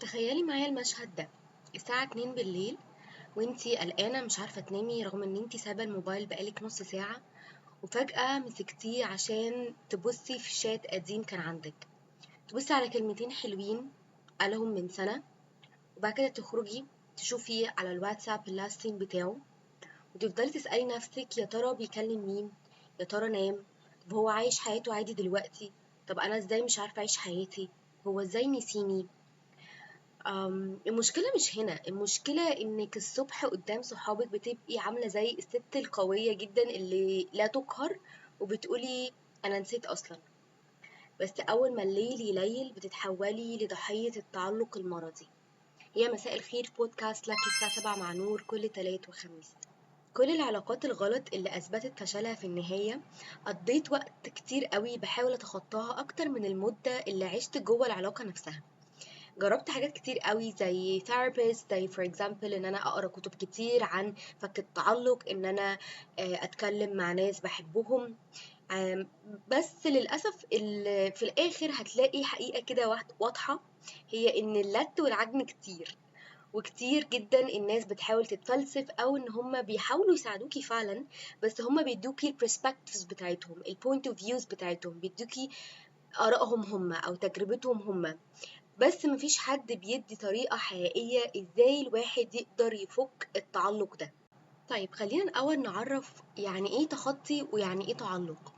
تخيلي معايا المشهد ده. الساعة 2 بالليل وانتي قلقانة مش عارفة تنامي رغم ان انتي سايبة الموبايل بقالك نص ساعة، وفجأة مسكتيه عشان تبصي في شات قديم كان عندك، تبصي على كلمتين حلوين قالهم من سنة، وبعد كده تخرجي تشوفي على الواتساب اللاست سين بتاعه، وتفضلي تسألي نفسك يا ترى بيكلم مين، يا ترى نام، طب هو عايش حياته عادي دلوقتي، طب انا ازاي مش عارفة اعيش حياتي، هو ازاي نسيني. المشكلة مش هنا، المشكلة إنِك الصبح قدام صحابك بتبقي عاملة زي الست القوية جدًا اللي لا تُقهر، وبتقولي أنا نسيت أصلًا، بس أول ما الليل يليل بتتحولي لضحية التعلق المرضي. هي مساء الخير بودكاست لك الساعة 7 مع نور كل تلات وخميس. كل العلاقات الغلط اللي أثبتت فشلها في النهاية، قضيت وقت كتير قوي بحاول أتخطاها أكتر من المدة اللي عشت جوه العلاقة نفسها. جربت حاجات كتير قوي زي therapist، زي for example ان انا اقرا كتب كتير عن فك التعلق، ان انا اتكلم مع ناس بحبهم. آم، بس للأسف في الآخر هتلاقي حقيقة كده واضحة، هي إن اللت والعجن كتير، وكتير جدا الناس بتحاول تتفلسف أو إن هما بيحاولوا يساعدوكي فعلا، بس هما بيدوكي البرسبكتيفز بتاعتهم، البوينت اوف فيوز بتاعتهم، بيدوكي آرائهم هما أو تجربتهم هما، بس مفيش حد بيدي طريقة حقيقية ازاي الواحد يقدر يفك التعلق ده. طيب خلينا الأول نعرف يعني ايه تخطي ويعني ايه تعلق.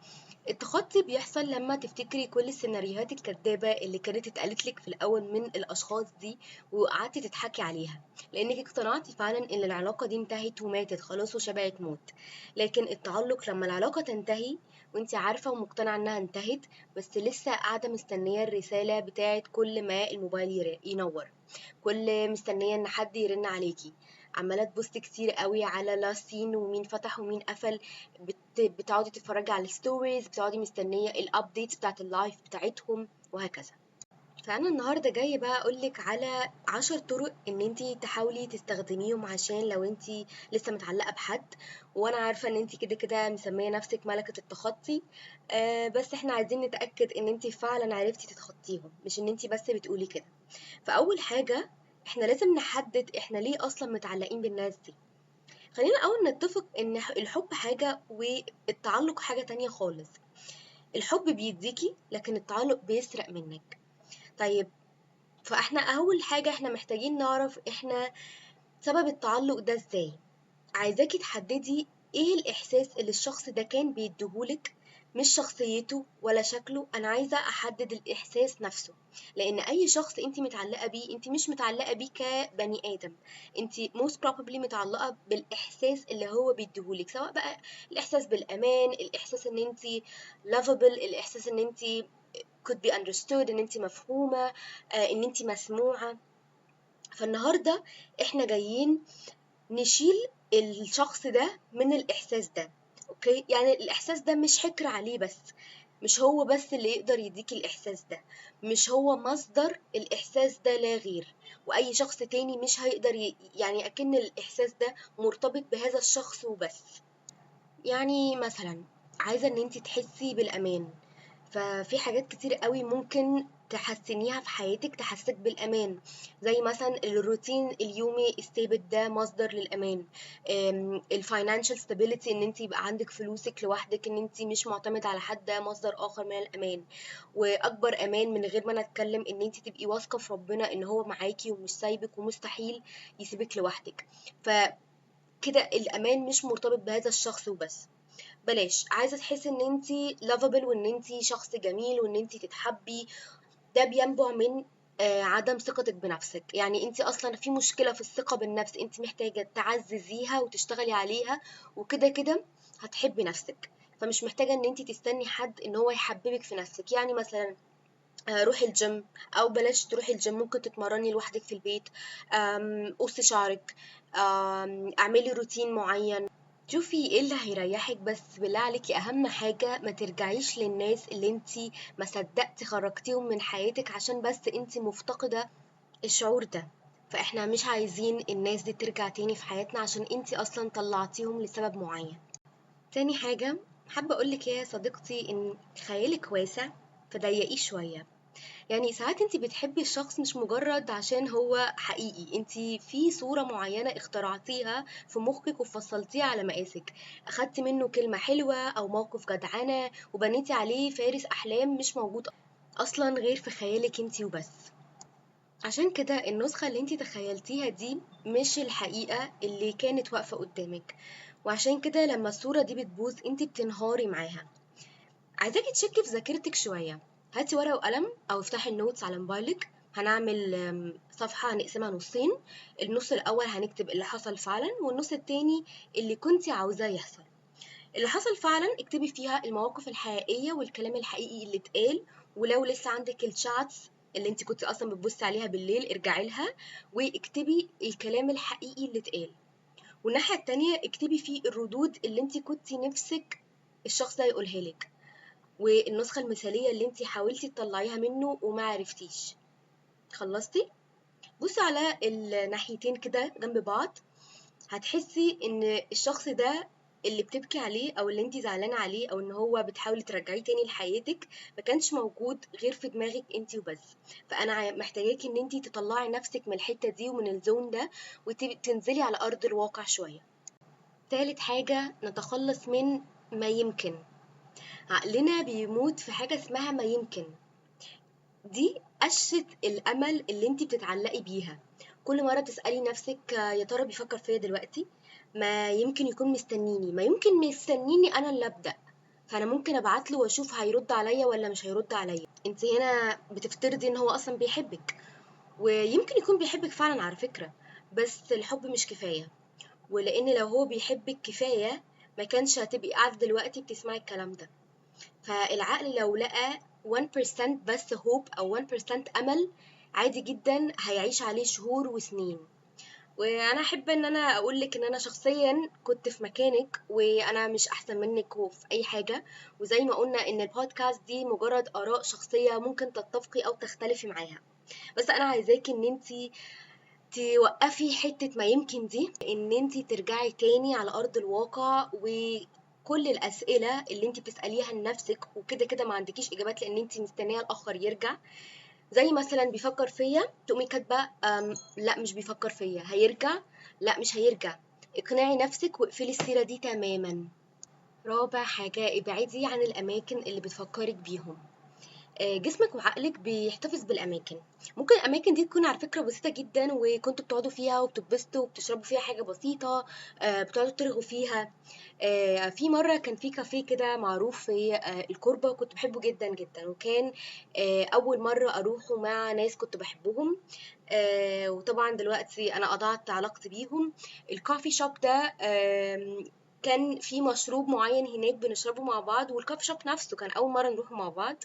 التخطي بيحصل لما تفتكري كل السيناريوهات الكدابة اللي كانت اتقالت لك في الأول من الأشخاص دي، وقعدتي تضحكي عليها لأنك اقتنعتي فعلا إن العلاقة دي انتهت وماتت خلاص وشبعت موت. لكن التعلق لما العلاقة تنتهي وانت عارفة ومقتنعة إنها انتهت، بس لسه قاعدة مستنية الرسالة بتاعت كل ما الموبايل ينور، كل مستنية إن حد يرن عليكي، عمالة تبصي كتير قوي على لاسين ومين فتح ومين قفل، بتقعدي تتفرجي على الستوريز، بتقعدي مستنية الابديتس بتاعت اللايف بتاعتهم وهكذا. فأنا النهاردة جاية بقى أقولك على 10 طرق إن انتي تحاولي تستخدميهم عشان لو انتي لسه متعلقة بحد، وأنا عارفة إن انتي كده كده مسمية نفسك ملكة التخطي، بس احنا عايزين نتأكد إن انتي فعلا عرفتي تتخطيهم، مش إن انتي بس بتقولي كده. فأول حاجة، احنا لازم نحدد احنا ليه أصلا متعلقين بالناس دي. خلينا الأول نتفق إن الحب حاجة والتعلق حاجة تانية خالص. الحب بيديكي لكن التعلق بيسرق منك. طيب، فاحنا أول حاجة احنا محتاجين نعرف احنا سبب التعلق ده ازاي. عايزاكي تحددي ايه الإحساس اللي الشخص ده كان بيديهولك، مش شخصيته ولا شكله، انا عايزة احدد الإحساس نفسه. لان اي شخص انت متعلقة بيه انت مش متعلقة بيه كبني آدم، انت most probably متعلقة بالإحساس اللي هو بيديهولك، سواء بقى الإحساس بالأمان، الإحساس ان انت lovable، الإحساس ان انت could be understood، ان انت مفهومة، ان انت مسموعة. فالنهاردة احنا جايين نشيل الشخص ده من الإحساس ده. أوكي، يعني الإحساس ده مش حكر عليه، بس مش هو بس اللي يقدر يديك الإحساس ده، مش هو مصدر الإحساس ده لا غير، وأي شخص تاني مش هيقدر يعني أكن الإحساس ده مرتبط بهذا الشخص وبس. يعني مثلا عايزة ان انتي تحسي بالامان، ففي حاجات كتير قوي ممكن تحسنيها في حياتك تحسسك بالامان، زي مثلا الروتين اليومي الثابت ده مصدر للامان، الفاينانشال ستابيليتي ان انت يبقى عندك فلوسك لوحدك، ان انت مش معتمد على حد، ده مصدر اخر من الامان. واكبر امان من غير ما انا اتكلم ان انت تبقي واثقه في ربنا ان هو معاكي ومش سايبك ومستحيل يسيبك لوحدك. فكده الامان مش مرتبط بهذا الشخص وبس. بلاش، عايزة تحسي ان انتي lovable وان انتي شخص جميل وان انتي تتحبي، ده بينبع من عدم ثقتك بنفسك. يعني انتي اصلا في مشكلة في الثقة بالنفس، انتي محتاجة تعززيها وتشتغلي عليها، وكده كده هتحبي نفسك. فمش محتاجة ان انتي تستني حد ان هو يحببك في نفسك. يعني مثلا روحي الجيم، او بلاش تروحي الجيم، ممكن تتمرني لوحدك في البيت، قصي شعرك، اعملي روتين معين، شوفي ايه اللي هيريحك. بس بالله عليكي اهم حاجة ما ترجعيش للناس اللي انتي ما صدقتي خرجتيهم من حياتك عشان بس انتي مفتقدة الشعور ده. فاحنا مش عايزين الناس دي ترجع تاني في حياتنا عشان انتي اصلا طلعتيهم لسبب معين. تاني حاجة حابة اقولك يا صديقتي ان خيالك واسع، فضيقيه شوية. يعني ساعات انت بتحبي الشخص مش مجرد عشان هو حقيقي، انت في صورة معينة اخترعتيها في مخك وفصلتيها على مقاسك، اخدتي منه كلمة حلوة او موقف جدعنة وبنيتي عليه فارس احلام مش موجود اصلا غير في خيالك انت وبس. عشان كده النسخة اللي انت تخيلتيها دي مش الحقيقة اللي كانت واقفة قدامك، وعشان كده لما الصورة دي بتبوظ انت بتنهاري معاها. عايزاكي تشكي في ذاكرتك شوية، هاتي ورقة وقلم أو افتحي النوتس على موبايلك. هنعمل صفحة هنقسمها نصين، النص الأول هنكتب اللي حصل فعلا، والنص التاني اللي كنتي عاوزاه يحصل. اللي حصل فعلا اكتبي فيها المواقف الحقيقية والكلام الحقيقي اللي اتقال، ولو لسه عندك الشاتس اللي انت كنت اصلا بتبصي عليها بالليل ارجعي لها واكتبي الكلام الحقيقي اللي اتقال. والناحية التانية اكتبي فيه الردود اللي انت كنت نفسك الشخص ده يقولها لك، والنسخة المثالية اللي انتي حاولتي تطلعيها منه وما عرفتيش. خلصتي؟ بصي على الناحيتين كده جنب بعض، هتحسي ان الشخص ده اللي بتبكي عليه او اللي انتي زعلانة عليه او ان هو بتحاولي ترجعيه تاني لحياتك ما كانش موجود غير في دماغك انتي وبس. فانا محتاجاكي ان انتي تطلعي نفسك من الحتة دي ومن الزون ده وتنزلي على ارض الواقع شوية. تالت حاجة، نتخلص من ما يمكن. عقلنا بيموت في حاجة اسمها ما يمكن، دي قشة الأمل اللي انتي بتتعلقي بيها. كل مرة تسألي نفسك يا ترى بيفكر فيا دلوقتي، ما يمكن يكون مستنيني، ما يمكن مستنيني أنا اللي أبدأ، فأنا ممكن أبعتله وأشوف هيرد عليا ولا مش هيرد عليا. انتي هنا بتفترضي إن هو أصلا بيحبك، ويمكن يكون بيحبك فعلا على فكرة، بس الحب مش كفاية. ولأن لو هو بيحبك كفاية ما كانش هتبقي قاعدة دلوقتي بتسمعي الكلام ده. فالعقل لو لقى 1% بس هوب أو 1% أمل، عادي جدا هيعيش عليه شهور وسنين. وانا احب ان انا اقول لك ان انا شخصيا كنت في مكانك، وانا مش احسن منك وفي اي حاجه. وزي ما قلنا ان البودكاست دي مجرد اراء شخصيه ممكن تتفقي او تختلفي معاها، بس انا عايزاكي ان انتي توقفي حتة ما يمكن دي، ان انتي ترجعي تاني على ارض الواقع، وكل الاسئلة اللي انتي بتسأليها لنفسك وكده كده ما عندكيش اجابات لان انتي مستنية الاخر يرجع. زي مثلا بيفكر فيا تقومي كاتبة لا مش بيفكر فيا، هيرجع، لا مش هيرجع. اقنعي نفسك واقفلي السيرة دي تماما. رابع حاجة، ابعدي عن الاماكن اللي بتفكرك بيهم. جسمك وعقلك بيحتفظ بالأماكن. ممكن الأماكن دي تكون على فكرة بسيطة جدا وكنتوا بتقعدوا فيها وبتتبسطوا وبتشربوا فيها حاجة بسيطة، بتقعدوا ترغوا فيها. في مرة كان في كافيه كده معروف في الكوربة، كنت بحبه جدا جدا، وكان أول مرة أروحه مع ناس كنت بحبهم. وطبعا دلوقتي أنا قطعت علاقتي بيهم. الكافي شوب ده كان في مشروب معين هناك بنشربه مع بعض، والكافي شوب نفسه كان أول مرة نروحه مع بعض.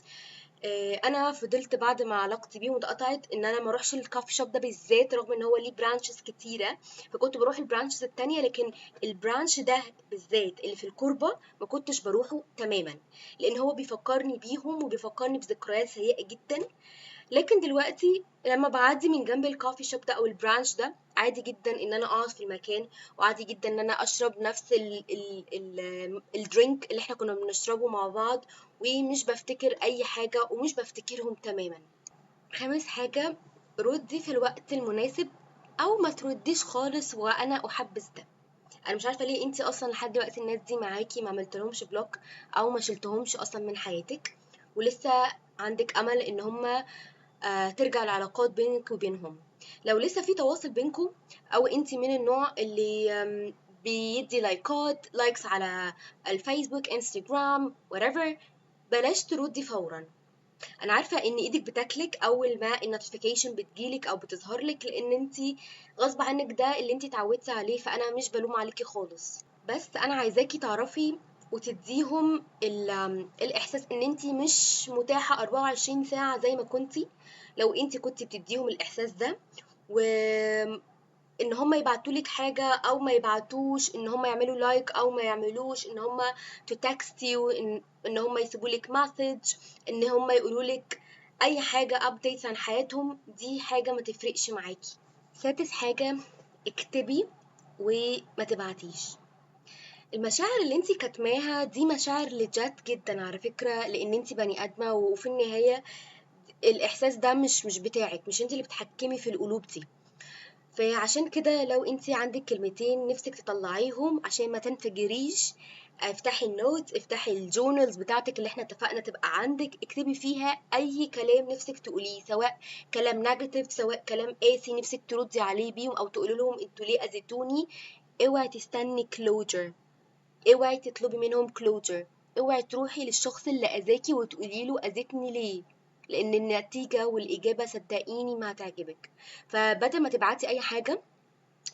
انا فضلت بعد ما علاقتي بيهم اتقطعت ان انا ما اروحش الكافي شوب ده بالذات، رغم ان هو ليه برانشز كتيره. فكنت بروح البرانشز التانية، لكن البرانش ده بالذات اللي في الكوربه ما كنتش بروحه تماما، لان هو بيفكرني بيهم وبيفكرني بذكريات سيئه جدا. لكن دلوقتي لما بعدي من جنب الكوفي شوب ده او البرانش ده، عادي جدا ان انا اقعد في المكان، وعادي جدا ان انا اشرب نفس الدرينك اللي احنا كنا بنشربه مع بعض، ومش بفتكر اي حاجة ومش بفتكرهم تماما. خامس حاجة، ردي في الوقت المناسب او ما ترديش خالص وانا احبذ ده. انا مش عارفة ليه انتي اصلا لحد دلوقتي الناس دي معاكي ما عملتلهمش بلوك او ما شلتهمش اصلا من حياتك، ولسه عندك امل ان هما ترجع العلاقات بينك وبينهم. لو لسه في تواصل بينكم، او انت من النوع اللي بيدي لايكس على الفيسبوك انستجرام whatever، بلاش تردي فورا. انا عارفه ان ايدك بتاكلك اول ما النوتيفيكيشن بتجيلك او بتظهر لك، لان انت غصب عنك ده اللي انت اتعودتي عليه، فانا مش بلوم عليكي خالص. بس انا عايزاكي تعرفي وتديهم الاحساس ان انت مش متاحه 24 ساعه زي ما كنتي. لو انت كنت بتديهم الاحساس ده، وان هم يبعتوا لك حاجه او ما يبعتوش، ان هم يعملوا لايك او ما يعملوش، ان هم تتكستي، ان هم يسيبوا لك مسج، ان هم يقولوا لك اي حاجه ابديتس عن حياتهم، دي حاجه ما تفرقش معاكي. سادس حاجه، اكتبي وما تبعتيش. المشاعر اللي انتي كاتماها دي مشاعر لجات جدا على فكرة، لان انتي بني ادمة، وفي النهاية الإحساس ده مش بتاعك، مش انت اللي بتحكمي في القلوب دي. فعشان كده لو انت عندك كلمتين نفسك تطلعيهم عشان ما تنفجريش، افتحي النوت، افتحي الجورنالز بتاعتك اللي احنا اتفقنا تبقى عندك، اكتبي فيها اي كلام نفسك تقوليه، سواء كلام نيجاتيف سواء كلام قاسي نفسك تردي عليه بيهم او تقولي لهم انتوا ليه اذيتوني. اوعي تستني كلوجر، اوعي تطلبي منهم كلوجر، اوعي تروحي للشخص اللي اذاكي وتقولي له اذيتني ليه، لان النتيجة والاجابة صدقيني ما هتعجبك. فبدل ما تبعتي اي حاجة،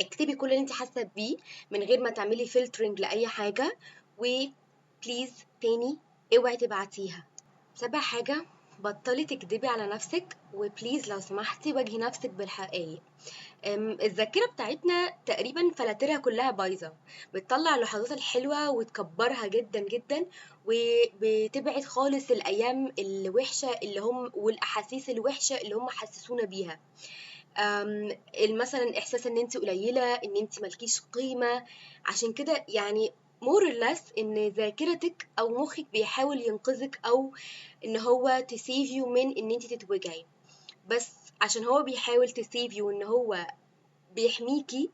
اكتبي كل اللي انت حاسه بيه من غير ما تعملي فلترنج لاي حاجه. وبليز تاني اوعي تبعتيها. سابع حاجه، بطلي تكدبي على نفسك، وبليز لو سمحتي واجهي نفسك بالحقيقة. الذاكرة بتاعتنا تقريبا فلاترها كلها بايظة، بتطلع اللحظات الحلوة وتكبرها جدا جدا، وبتبعد خالص الأيام الوحشة اللي هم والأحاسيس الوحشة اللي هم حسسونا بيها. مثلا إحساس إن أنت قليلة، إن أنت ملكيش قيمة. عشان كده يعني more or less إن ذاكرتك أو مخك بيحاول ينقذك، أو إن هو to save you من إن أنت تتوجعي، بس عشان هو بيحاول to save you إن هو بيحميكي،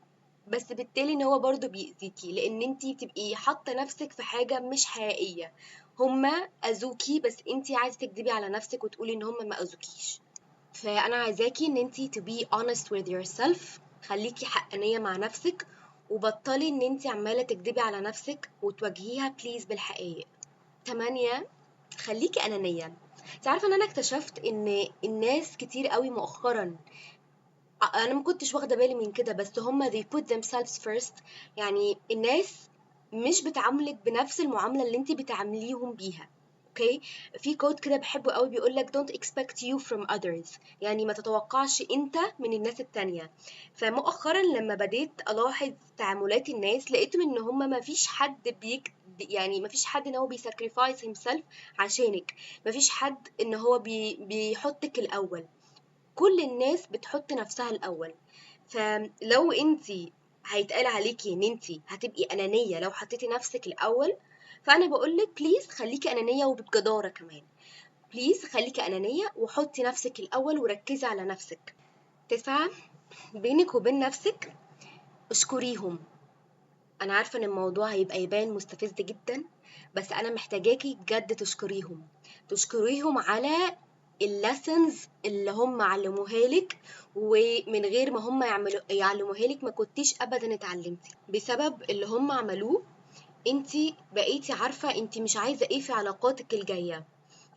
بس بالتالي ان هو برضه بيأذيكي، لان انتي بتبقي حاطه نفسك في حاجه مش حقيقيه. هما اذوكي بس انتي عايزه تكدبي على نفسك وتقولي ان هما ما اذوكيش. فانا عايزاكي ان انتي to be honest with yourself، خليكي حقانيه مع نفسك، وبطلي ان انتي عماله تكدبي على نفسك وتواجهيها بليز بالحقيقه. 8، خليكي انانيه. انت عارفه ان انا اكتشفت ان الناس كتير قوي مؤخرا، انا ما كنتش واخده بالي من كده، بس هما they put themselves first. يعني الناس مش بتعاملك بنفس المعامله اللي انت بتعامليهم بيها. اوكي، في كود كده بحبه قوي بيقول لك don't expect you from others، يعني ما تتوقعش انت من الناس التانية. فمؤخرا لما بديت الاحظ تعاملات الناس، لقيتهم ان هما ما فيش حد يعني ما فيش حد ان هو بيساكريفايس himself عشانك، ما فيش حد ان هو بيحطك الاول، كل الناس بتحط نفسها الأول. فلو انتي هيتقال عليكي ان انتي هتبقي أنانية لو حطيتي نفسك الأول، فأنا بقولك بليز خليكي أنانية وبجدارة كمان. بليز خليكي أنانية وحطي نفسك الأول وركزي على نفسك. 9، بينك وبين نفسك اشكريهم. أنا عارفة إن الموضوع هيبقى يبان مستفز جدا، بس أنا محتاجاكي بجد تشكريهم، تشكريهم على اللسنز اللي هم علموها لك، ومن غير ما هم يعلموها لك ما كنتيش ابدا اتعلمتي. بسبب اللي هم عملوه انتي بقيتي عارفة انتي مش عايزة ايه في علاقاتك الجاية.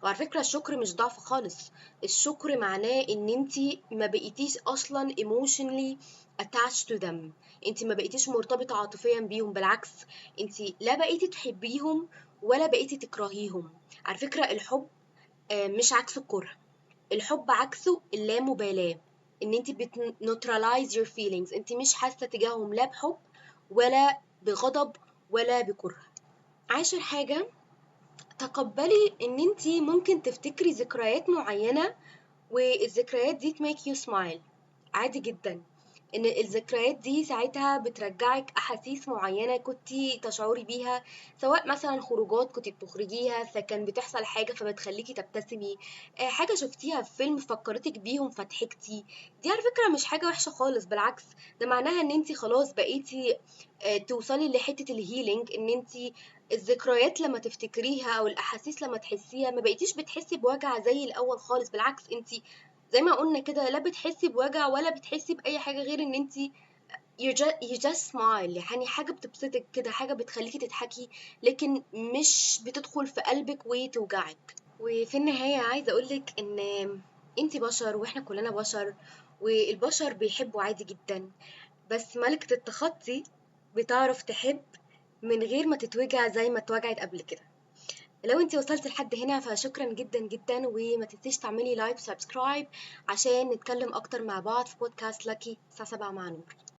وعلى فكرة الشكر مش ضعف خالص، الشكر معناه ان انتي ما بقيتيش اصلا emotionally attached to them، انتي ما بقيتيش مرتبطة عاطفيا بيهم، بالعكس انتي لا بقيتي تحبيهم ولا بقيتي تكرهيهم. على فكرة الحب مش عكس الكره، الحب عكسه اللامبالاة، ان انت neutralize your feelings، انت مش حاسة تجاههم لا بحب ولا بغضب ولا بكره. 10 حاجة، تقبلي ان انت ممكن تفتكري ذكريات معينة والذكريات دي make you smile، عادي جدا ان الذكريات دي ساعتها بترجعك احاسيس معينة كنتي تشعري بيها، سواء مثلا خروجات كنتي بتخرجيها فكان بتحصل حاجة فبتخليكي تبتسمي، حاجة شفتيها في فيلم فكرتك بيهم فضحكتي. دي على فكرة مش حاجة وحشة خالص، بالعكس ده معناها ان انتي خلاص بقيتي توصلي لحتة الهيلينج، ان انتي الذكريات لما تفتكريها او الاحاسيس لما تحسيها ما بقيتيش بتحسي بوجع زي الاول خالص، بالعكس انتي زي ما قلنا كده لا بتحسي بوجع ولا بتحسي بأي حاجة غير ان انتي you just smile، يعني حاجة بتبسطك كده، حاجة بتخليكي تضحكي، لكن مش بتدخل في قلبك وتوجعك. وفي النهاية عايزة اقولك ان انتي بشر واحنا كلنا بشر، والبشر بيحبوا عادي جدا، بس ملكة التخطي بتعرف تحب من غير ما تتوجع زي ما اتوجعت قبل كده. لو انتي وصلت لحد هنا فشكرا جدا جدا، وما تنسيش تعملي لايك وسبسكرايب عشان نتكلم اكتر مع بعض في بودكاست لاكي الساعة 7 مع نور.